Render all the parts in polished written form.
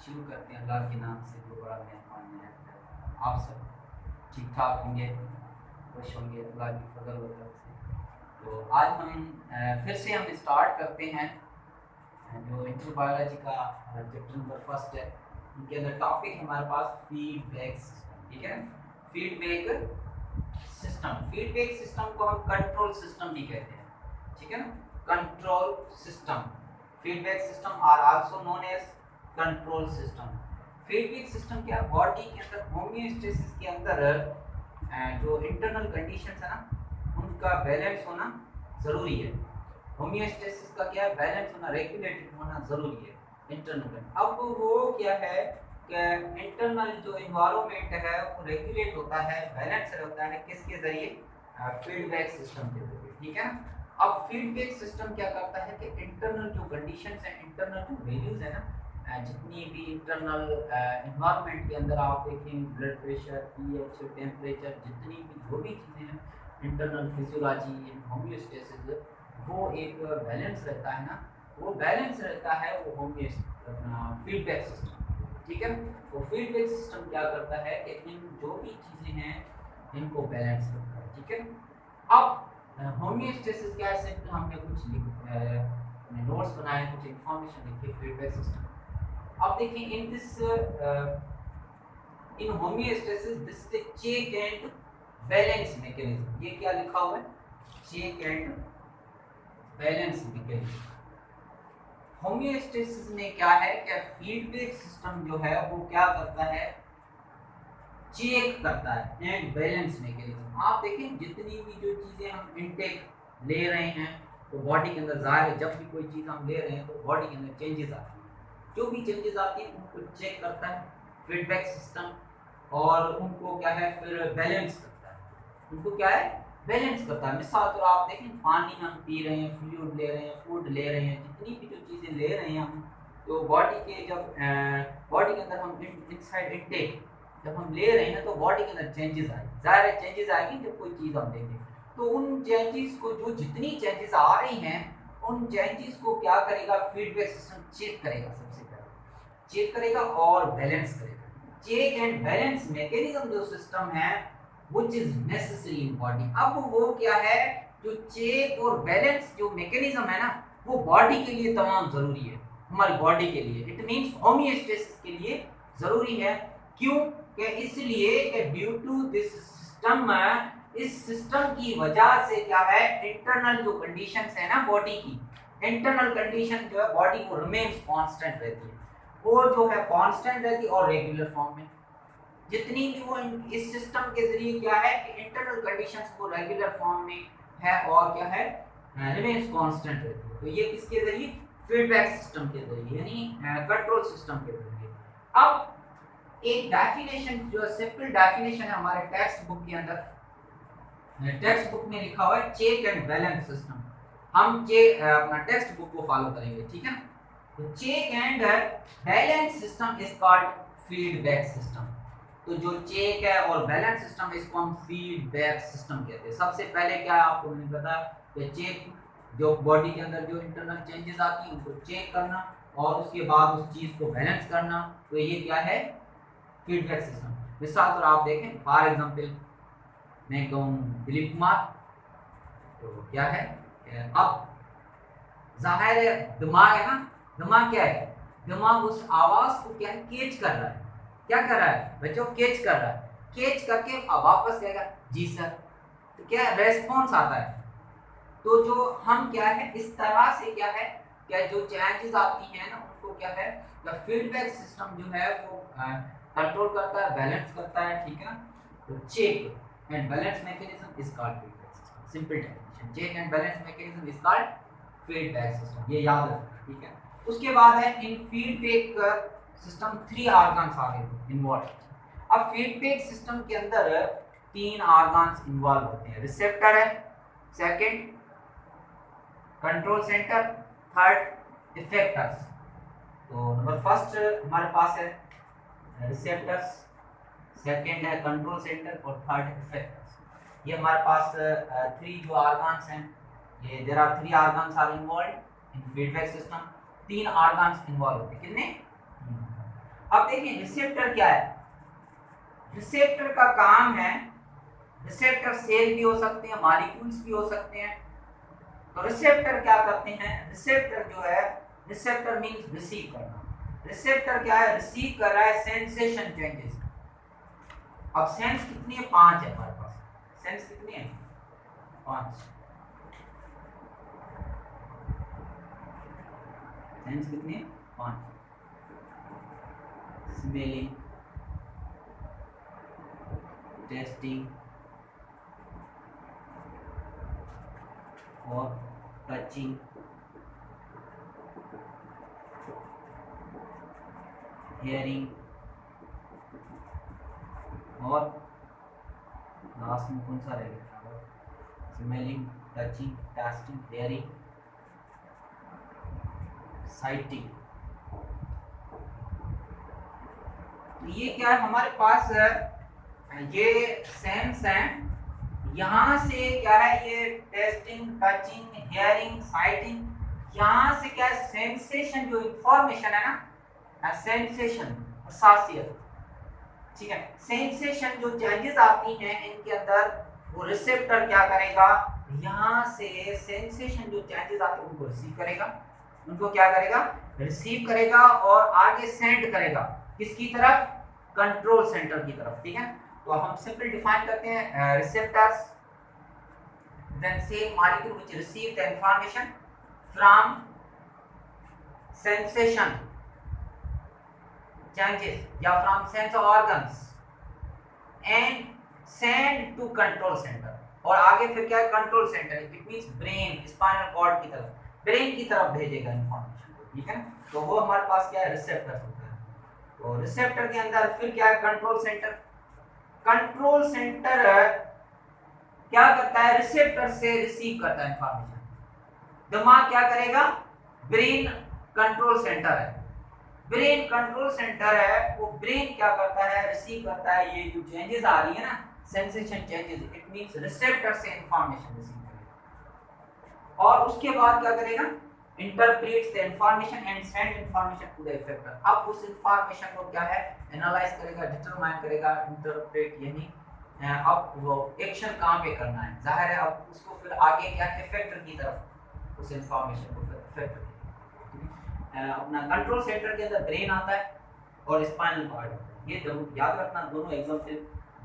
शुरू करते हैं अल्लाह के नाम से जो बड़ा मेहरबान है। आप सब ठीक ठाक होंगे, खुश होंगे अल्लाह की फजल व करम से। तो आज हम फिर से हम स्टार्ट करते हैं जो इंटर बायोलॉजी का चैप्टर नंबर फर्स्ट है। उनके अंदर टॉपिक हमारे पास फीडबैक सिस्टम, ठीक है। फीडबैक सिस्टम, फीडबैक सिस्टम को हम कंट्रोल सिस्टम भी कहते हैं, ठीक है ना। Control system, feedback system are also known as control system. Feedback system क्या, बॉडी के अंदर होमियोस्टेसिस के अंदर जो इंटरनल कंडीशंस है ना उनका बैलेंस होना ज़रूरी है। होमियोस्टेसिस का क्या है, बैलेंस होना, रेगुलेटेड होना ज़रूरी है इंटरनल। अब वो क्या है कि इंटरनल जो इन्वायरमेंट है वो रेगुलेट होता है, बैलेंस होता है किसके ज़रिए, फीडबैक सिस्टम के ज़रिए, ठीक है ना। अब फीडबैक सिस्टम क्या करता है कि इंटरनल जो कंडीशंस हैं, इंटरनल जो वैल्यूज है ना, जितनी भी इंटरनल इन्वायरमेंट के अंदर आप देखें, ब्लड प्रेशर, पीएच, टेम्परेचर, जितनी भी जो भी चीज़ें हैं इंटरनल फिजियोलॉजी, होमियोस्टेसिस, वो एक बैलेंस रहता है ना, वो बैलेंस रहता है वो फीडबैक सिस्टम, ठीक है। तो फीडबैक सिस्टम क्या करता है कि इन जो भी चीज़ें हैं इनको बैलेंस करता है, ठीक है। अब होमियोस्टेसिस क्या है, सिंपल हमने कुछ नोट्स बनाए, कुछ इंफॉर्मेशन लिखी फीडबैक सिस्टम। अब देखिए in this in homeostasis this is check and balance mechanism. ये क्या लिखा हुआ है, check and balance mechanism. Homeostasis में क्या है कि फीडबैक सिस्टम जो है वो क्या करता है, चेक करता है एंड बैलेंस मैकेनिज्म। आप देखें जितनी भी जो चीजें हम इनटेक ले रहे हैं तो बॉडी के अंदर जाहिर है जब भी कोई चीज हम ले रहे हैं तो बॉडी के अंदर चेंजेस आती हैं, जो भी चेंजेस आती हैं उनको चेक करता है फीडबैक सिस्टम, और उनको क्या है फिर बैलेंस करता है, उनको क्या है बैलेंस करता है। मिसाल तो आप देखें पानी हम पी रहे हैं, फ्लूइड ले रहे हैं, फूड ले रहे हैं, जितनी भी जो चीज़ें ले रहे हैं हम, तो बॉडी के जब बॉडी के अंदर हम इनसाइड इनटेक जब हम ले रहे हैं तो बॉडी के अंदर चेंजेस आएगी, जाहिर है चेंजेस आएगी जब कोई चीज़ हम लेंगे, तो उन चेंजेस को जो जितनी चेंजेस आ रही हैं उन चेंजेस को क्या करेगा फीडबैक सिस्टम चेक करेगा, सबसे पहले चेक करेगा और बैलेंस करेगा। चेक एंड बैलेंस मैकेनिज्म जो सिस्टम है which is necessary in body. अब वो क्या है, जो चेक और बैलेंस जो मैकेनिज्म है ना वो बॉडी के लिए तमाम जरूरी है, हमारी बॉडी के लिए, इट मींस होमियोस्टेसिस के लिए जरूरी है। क्यों कि इसलिए कि ड्यू टू दिस सिस्टम, इस सिस्टम की वजह से क्या है इंटरनल जो कंडीशंस है ना बॉडी की, इंटरनल कंडीशन जो है बॉडी को रिमेन्स कांस्टेंट रहती है, वो जो है कांस्टेंट रहती है और रेगुलर फॉर्म में। जितनी भी वो इस सिस्टम के जरिए क्या है कि इंटरनल कंडीशंस को रेगुलर फॉर्म में है और क्या है रिमेन्स कांस्टेंट रहती है। तो ये किसके जरिए, फीडबैक सिस्टम के जरिए, यानी कंट्रोल सिस्टम के जरिए। अब एक डेफिनेशन जो सिंपल डेफिनेशन है हमारे टेक्स्ट बुक के अंदर, टेक्स्ट बुक में लिखा हुआ है चेक एंड बैलेंस सिस्टम। हम अपना टेक्स्ट बुक को फॉलो करेंगे, ठीक है ना। तो check and balance system is called feedback system. तो जो चेक है और बैलेंस सिस्टम इसको हम फीडबैक सिस्टम कहते हैं। सबसे पहले क्या है आपको मैंने बताया कि चेक, जो बॉडी के अंदर जो इंटरनल चेंजेस आती हैं उनको चेक करना और उसके बाद उस चीज को बैलेंस करना, तो ये क्या है फीडबैक सिस्टम। मिसाल पर आप देखें, फॉर एग्जांपल मैं कहूँ दिलीप कुमार, तो क्या है अब जाहिर है दिमाग है ना, दिमाग क्या है, दिमाग उस आवाज को क्या है कैच कर रहा है, क्या कर रहा है बच्चों, कैच कर रहा है, कैच करके वापस कहेगा जी सर, तो क्या रेस्पॉन्स आता है। तो जो हम क्या है इस तरह से क्या है, क्या जो चेंजेस आती हैं ना उनको क्या है फीडबैक सिस्टम जो है वो कंट्रोल करता है, बैलेंस करता है, ठीक है ना। तो check and balance mechanism is called feedback system. Simple definition, check and balance mechanism is called feedback system, ये याद रखना, ठीक है। उसके बाद है इन फीडबैक सिस्टम 3 ऑर्गन्स आ गए इन्वॉल्व। अब फीडबैक सिस्टम के अंदर 3 ऑर्गन्स इन्वॉल्व होते हैं, रिसेप्टर है, second control centre, third effectors. तो नंबर फर्स्ट हमारे पास है रिसेप्टर्स, सेकंड है कंट्रोल सेंटर और थर्ड इफेक्टर्स। ये हमारे पास 3 जो ऑर्गन्स हैं, ये there are 3 organs are involved in feedback system. 3 organs involve होते हैं, कितने? अब देखिए रिसेप्टर क्या है, रिसेप्टर का काम है, रिसेप्टर सेल भी हो सकते हैं, मॉलिक्यूल्स भी हो सकते हैं। तो रिसेप्टर क्या करते हैं, रिसेप्टर जो है, रिसेप्टर मींस रिसीव करना। रिसेप्टर क्या है, रिसीव कर रहा है सेंसेशन चेंजेस। अब सेंस कितनी है, 5 है हमारे पास। सेंस कितनी है, 5। सेंस कितनी है, 5। स्मेलिंग, टेस्टिंग और टचिंग, हियरिंग और लास्ट में कौन सा रहेगा, smelling, touching, tasting, hearing, sighting. तो ये क्या है हमारे पास, ये सेंस है। यहाँ से क्या है, ये टेस्टिंग, टचिंग, हियरिंग, साइटिंग, यहाँ से क्या है सेंसेशन, जो इंफॉर्मेशन है ना, सेंसेशन, खासियत, ठीक है। सेंसेशन जो चेंजेस आती हैं इनके अंदर, वो रिसेप्टर क्या करेगा, यहाँ से सेंसेशन जो चेंजेस आते हैं उनको रिसीव करेगा, उनको क्या करेगा, रिसीव करेगा और आगे सेंड करेगा किसकी तरफ, कंट्रोल सेंटर की तरफ, ठीक है। तो हम सिंपल डिफाइन करते हैं, receptors then same molecule which receive the information from sensation changes या from sense organs and send to control center, और आगे फिर क्या है, control centre, it means brain, spinal cord की तरफ, ब्रेन की तरफ भेजेगा इंफॉर्मेशन को, ठीक है। तो वो हमारे पास क्या है, रिसेप्टर होता है। तो रिसेप्टर के अंदर फिर क्या है, कंट्रोल सेंटर। कंट्रोल सेंटर क्या करता है, रिसेप्टर से रिसीव करता है इंफॉर्मेशन। दिमाग क्या करेगा, ब्रेन कंट्रोल सेंटर है, ब्रेन कंट्रोल सेंटर है, वो ब्रेन क्या करता है, रिसीव करता है ये जो चेंजेस आ रही है ना, sensation changes, it means receptor से इंफॉर्मेशन रिसीव करेगा और उसके बाद क्या करेगा, interprets the information and send information to the effector. अब उस इंफॉर्मेशन को क्या है, एनालाइज करेगा, डिटरमाइन करेगा, इंटरप्रेट यानी अब वो एक्शन कहाँ पे करना है, जाहिर है अब उसको फिर आगे क्या इफेक्टर की तरफ उस इंफॉर्मेशन को फिर इफेक्टर, अपना कंट्रोल सेंटर के अंदर ब्रेन आता है और स्पाइनल कॉर्ड आता है। ये जरूर याद रखना, दोनों example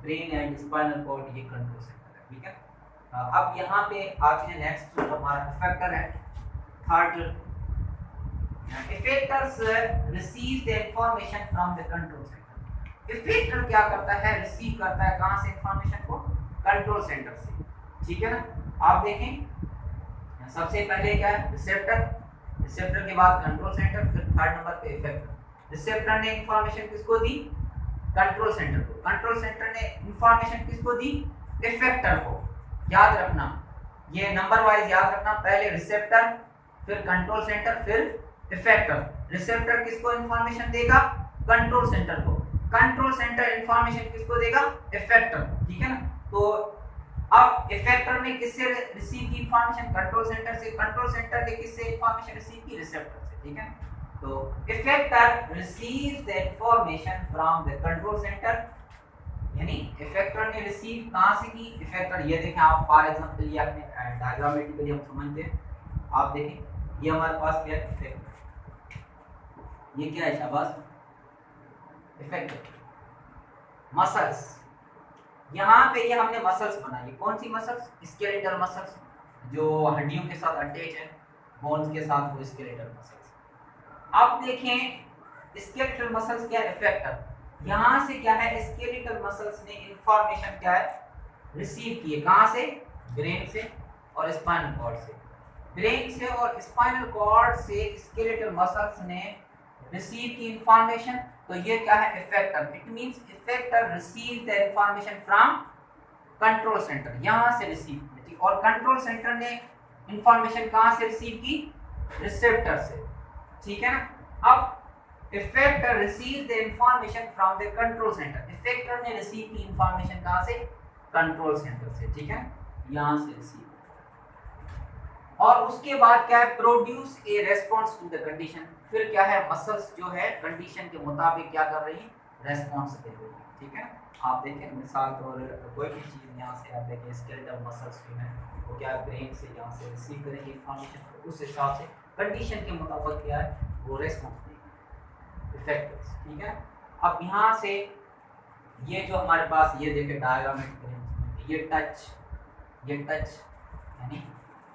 brain and spinal cord, ये कंट्रोल सेंटर है, ठीक है। अब यहाँ पे आते हैं नेक्स्ट जो हमारा इफेक्टर है, third. Effectors receive the information from the control centre. Effector क्या करता है, रिसीव करता है कहां से इंफॉर्मेशन को, कंट्रोल सेंटर से, ठीक है ना। आप देखें सबसे पहले क्या है, रिसेप्टर, रिसेप्टर के बाद कंट्रोल सेंटर, फिर थर्ड नंबर पे इफेक्टर। रिसेप्टर ने इंफॉर्मेशन किसको दी, कंट्रोल सेंटर को, कंट्रोल सेंटर ने इंफॉर्मेशन किसको दी, इफेक्टर को। याद रखना, ये नंबर वाइज याद रखना, पहले रिसेप्टर, फिर कंट्रोल सेंटर, फिर इफेक्टर। रिसेप्टर किसको इंफॉर्मेशन देगा, कंट्रोल सेंटर को, कंट्रोल सेंटर इंफॉर्मेशन किसको देगा, इफेक्टर, ठीक है ना। तो अब इफेक्टर ने किससे रिसीव की इंफॉर्मेशन, कंट्रोल सेंटर से, कंट्रोल सेंटर ने किससे इंफॉर्मेशन रिसीव की, रिसेप्टर से, ठीक है। तो effector receives the information from the control centre, यानी इफेक्टर ने रिसीव कहां से की, इफेक्टर, ये देखें आप, फॉर एग्जांपल ये अपने डायग्रामेटिकली हम समझते हैं, आप देखें ये हमारे पास क्या है, इफेक्टर, ये क्या है शाबाश, इफेक्टर, मसल्स। यहाँ पे ये हमने मसल्स बनाई, कौन सी मसल्स, स्केलेटल मसल्स, जो हड्डियों के साथ अटैच है, बोन्स के साथ, वो स्केलेटल मसल्स। अब देखें स्केलेटल मसल्स क्या है, इफेक्टर। यहाँ से क्या है, स्केलेटल मसल्स ने इंफॉर्मेशन क्या है, रिसीव की है, कहाँ से, ब्रेन से और स्पाइनल कॉर्ड से, ब्रेन से और स्पाइनल कॉर्ड से स्केलेटल मसल्स ने रिसीव की इंफॉर्मेशन। तो ये क्या है, effector, it means effector receive the information from control centre, यहां से रिसीव की, और कंट्रोल सेंटर ने इंफॉर्मेशन कहां से रिसीव की, रिसेप्टर से, ठीक है ना। अब effector receive the information from the control centre, effector ने रिसीव की इंफॉर्मेशन कहां से, कंट्रोल सेंटर से, ठीक है, यहां से रिसीव, और उसके बाद क्या है, produce a response to the condition, फिर क्या है, मसल्स जो है कंडीशन के मुताबिक क्या कर रही है, रेस्पॉन्स दे रही है। ठीक है, आप देखें मिसाल तौर कोई भी चीज़ यहाँ से आप देखें, स्केलेटल मसल्स जो है वो क्या ब्रेन से यहाँ से रिसीव करेंगे इंफॉर्मेशन, उस हिसाब से कंडीशन के मुताबिक क्या है वो रेस्पॉन्स देंगे इफेक्ट्स। ठीक है, अब यहाँ से ये जो हमारे पास ये देखे डायग्राम में, ये टच यानी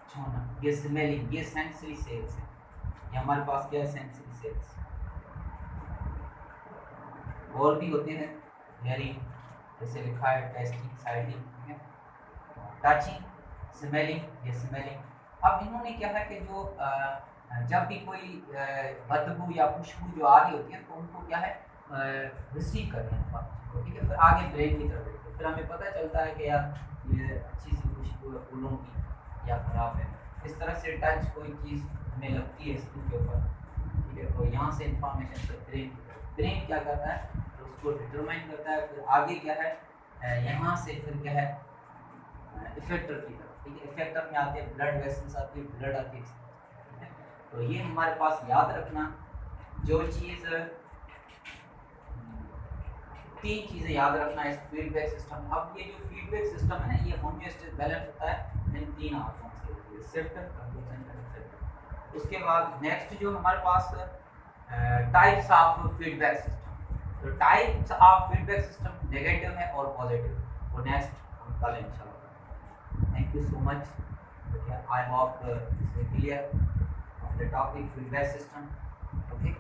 छूना, ये स्मेलिंग, ये सेंसरी सेल्स है, ये हमारे पास क्या है सेंसरी सेल्स। और भी होते हैं हेयरिंग, जैसे लिखा है टेस्टिंग, साइडिंग, ठीक है, टचिंग, स्मेलिंग, ये स्मेलिंग। अब इन्होंने क्या है कि जो जब भी कोई बदबू या खुशबू जो आ रही होती है तो उनको क्या है रिसीव करना है, ठीक है, फिर आगे ब्रेन की तरफ देखते, फिर हमें पता चलता है कि यार ये अच्छी सी खुशबू है फूलों की या खराब है। इस तरह से टच कोई चीज़ हमें लगती है स्किन के ऊपर, ठीक है, तो यहाँ से इंफॉर्मेशन फिर ब्रेन की तरफ, ब्रेन क्या करता है तो उसको डिटरमाइन करता है, फिर आगे क्या है यहाँ से फिर क्या है इफेक्टर की तरफ, ठीक है, इफेक्टर में आते हैं ब्लड वेसल्स आती है, ब्लड आती है, ठीक है। तो ये हमारे पास याद रखना, जो चीज़ तीन चीज़ें याद रखना इस फीडबैक सिस्टम। अब ये जो फीडबैक सिस्टम है ना, ये होमोस्टेसिस बैलेंस होता है इन तीन आउटकम से, रिसेप्टर, कंट्रोल एंड इफेक्टर। उसके बाद नेक्स्ट जो हमारे पास टाइप्स ऑफ फीडबैक सिस्टम, तो types of feedback system negative है और पॉजिटिव, वो नेक्स्ट हम कल इंशाल्लाह। Thank you so much, I hope this is clear of the topic feedback system. Okay.